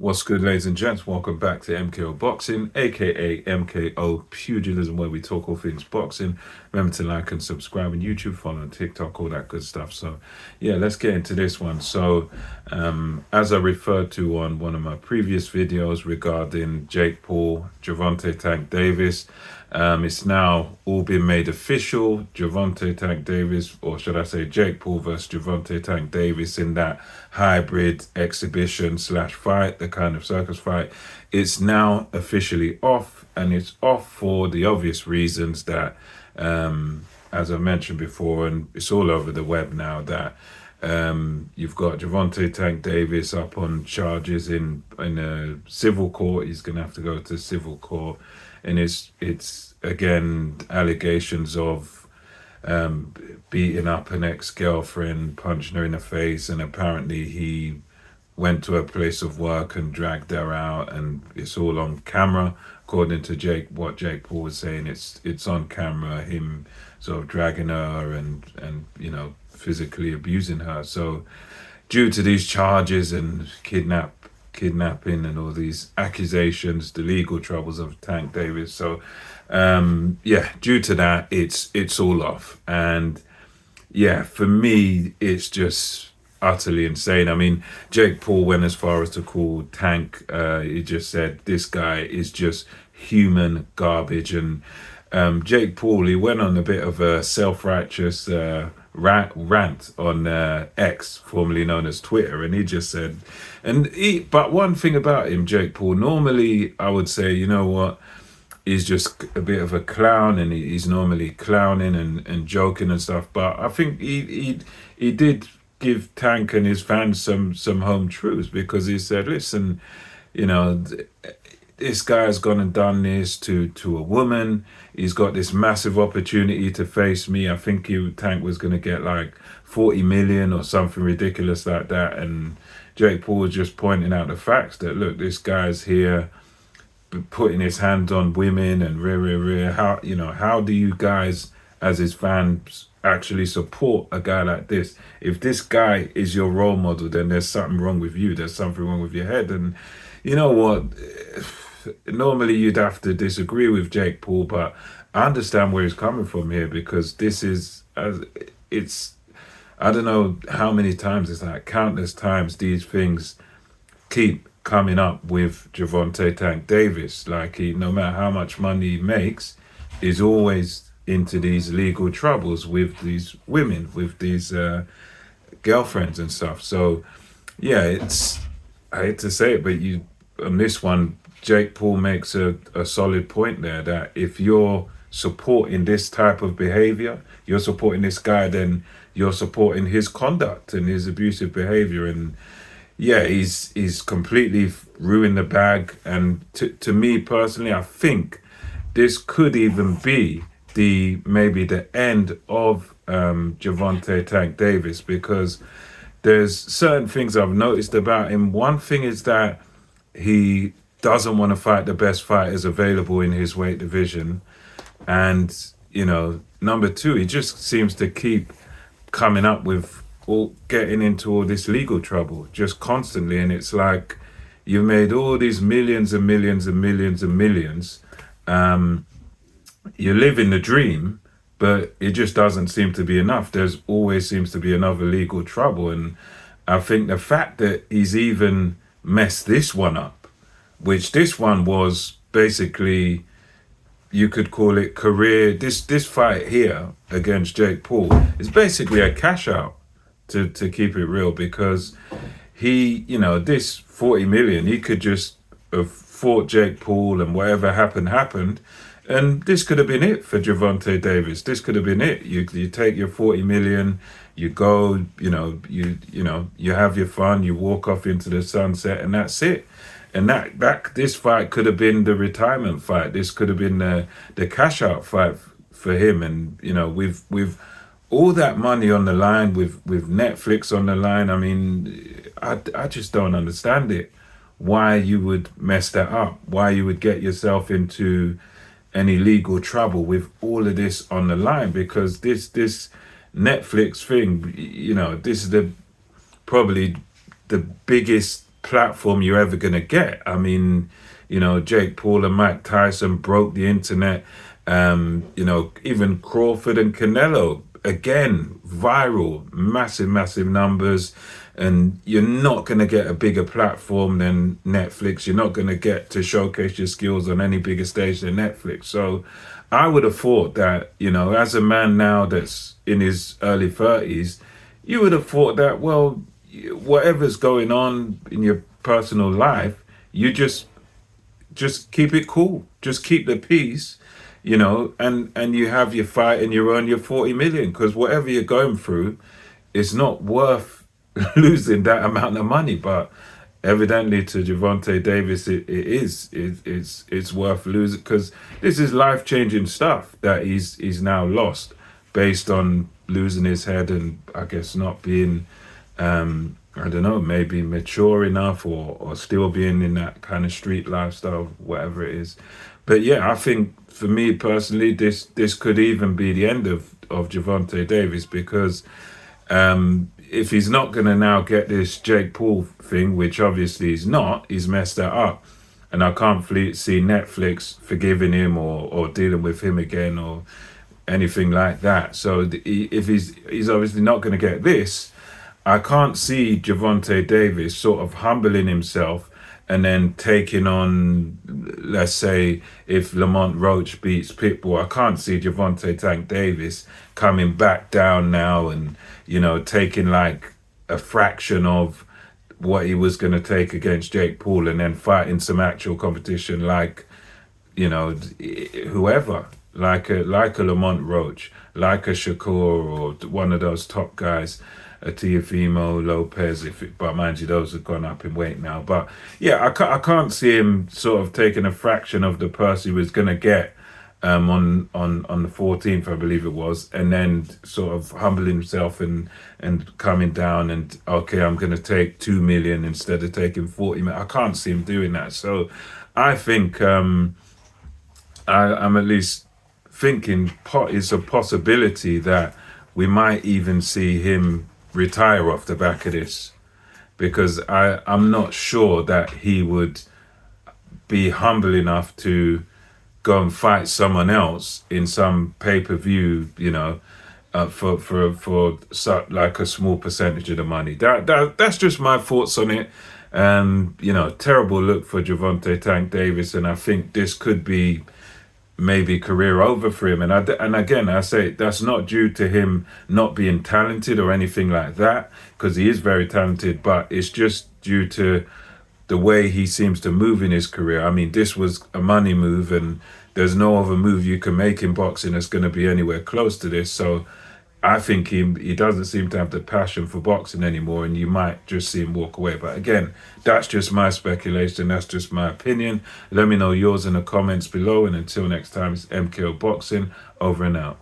What's good, ladies and gents? Welcome back to MKO Boxing, aka MKO Pugilism, where we talk all things boxing. Remember to like and subscribe on YouTube, follow on TikTok, all that good stuff. So, yeah, let's get into this one. So, as I referred to on one of my previous videos regarding Jake Paul, Gervonta Tank Davis, it's now all been made official. Gervonta Tank Davis, or should I say Jake Paul versus Gervonta Tank Davis in that hybrid exhibition slash fight, the kind of circus fight. It's now officially off, and it's off for the obvious reasons that, as I mentioned before, and it's all over the web now, that you've got Gervonta Tank Davis up on charges in a civil court. He's going to have to go to civil court, and it's again allegations of beating up an ex-girlfriend, punching her in the face, and apparently he went to a place of work and dragged her out, and it's all on camera. According to what Jake Paul was saying, it's on camera, him sort of dragging her and physically abusing her. So due to these charges and kidnapping and all these accusations, the legal troubles of Tank Davis. So due to that, it's all off. And yeah, for me, it's just utterly insane. I mean, Jake Paul went as far as to call Tank, he just said this guy is just human garbage. And Jake Paul, he went on a bit of a self-righteous rant on X, formerly known as Twitter, and he just said, but one thing about him, Jake Paul, normally I would say, you know what, he's just a bit of a clown, and he's normally clowning and joking and stuff, but I think he did give Tank and his fans some home truths, because he said, listen, this guy's gone and done this to a woman. He's got this massive opportunity to face me. I think Tank was going to get like 40 million or something ridiculous like that. And Jake Paul was just pointing out the facts that, look, this guy's here putting his hands on women and how do you guys as his fans actually support a guy like this? If this guy is your role model, then there's something wrong with you. There's something wrong with your head. And you know what? Normally you'd have to disagree with Jake Paul, but I understand where he's coming from here, because this is, it's, I don't know how many times, it's like countless times these things keep coming up with Gervonta Tank Davis. Like, no matter how much money he makes, he's always into these legal troubles with these women, with these girlfriends and stuff. So yeah, I hate to say it, but on this one, Jake Paul makes a solid point there, that if you're supporting this type of behavior, you're supporting this guy, then you're supporting his conduct and his abusive behavior. And yeah, he's completely ruined the bag. And to me personally, I think this could even be maybe the end of Gervonta Tank Davis, because there's certain things I've noticed about him. One thing is that he doesn't want to fight the best fighters available in his weight division. And, number two, he just seems to keep coming up with getting into all this legal trouble just constantly. And it's like, you made all these millions and millions and millions and millions. You live in the dream, but it just doesn't seem to be enough. There's always seems to be another legal trouble. And I think the fact that he's even messed this one up, which this one was basically, you could call it career. This fight here against Jake Paul is basically a cash out, to keep it real, because he, this 40 million, he could just have fought Jake Paul, and whatever happened. And this could have been it for Gervonta Davis. This could have been it. You take your 40 million, you go, you have your fun, you walk off into the sunset, and that's it. And this fight could have been the retirement fight. This could have been the cash out fight for him. And with all that money on the line, with Netflix on the line, I mean, I just don't understand it. Why you would mess that up? Why you would get yourself into any legal trouble with all of this on the line? Because this Netflix thing, this is probably the biggest platform you're ever going to get. I mean, you know, Jake Paul and Mike Tyson broke the internet. You know, even Crawford and Canelo, again, viral, massive numbers. And you're not going to get a bigger platform than Netflix. You're not going to get to showcase your skills on any bigger stage than Netflix. So I would have thought that, you know, as a man now that's in his early 30s, you would have thought that, well, whatever's going on in your personal life, you just keep it cool. Just keep the peace, you know, and you have your fight and you earn your 40 million, because whatever you're going through, it's not worth losing that amount of money. But evidently to Gervonta Davis, it is. It's worth losing, because this is life-changing stuff that he's now lost based on losing his head and I guess not being, I don't know, maybe mature enough or still being in that kind of street lifestyle, whatever it is. But yeah, I think for me personally, this could even be the end of Gervonta Davis, because if he's not going to now get this Jake Paul thing, which obviously he's not, he's messed that up. And I can't see Netflix forgiving him or dealing with him again or anything like that. So if he's obviously not going to get this, I can't see Gervonta Davis sort of humbling himself and then taking on, let's say, if Lamont Roach beats Pitbull, I can't see Gervonta Tank Davis coming back down now and, you know, taking like a fraction of what he was going to take against Jake Paul and then fighting some actual competition like, you know, whoever, like a Lamont Roach, like a Shakur or one of those top guys, a Teofimo Lopez, but mind you, those have gone up in weight now. But yeah, I can't see him sort of taking a fraction of the purse he was going to get on the 14th, I believe it was, and then sort of humbling himself and coming down and, okay, I'm going to take 2 million instead of taking 40 million. I can't see him doing that. So I think I'm at least thinking it's a possibility that we might even see him retire off the back of this, because I'm not sure that he would be humble enough to go and fight someone else in some pay-per-view, you know, for like a small percentage of the money. That's just my thoughts on it. You know, terrible look for Gervonta Tank Davis, and I think this could be maybe career over for him. And again, I say that's not due to him not being talented or anything like that, because he is very talented, but it's just due to the way he seems to move in his career. I mean, this was a money move, and there's no other move you can make in boxing that's going to be anywhere close to this. So I think he doesn't seem to have the passion for boxing anymore, and you might just see him walk away. But again, that's just my speculation. That's just my opinion. Let me know yours in the comments below. And until next time, it's MKO Boxing, over and out.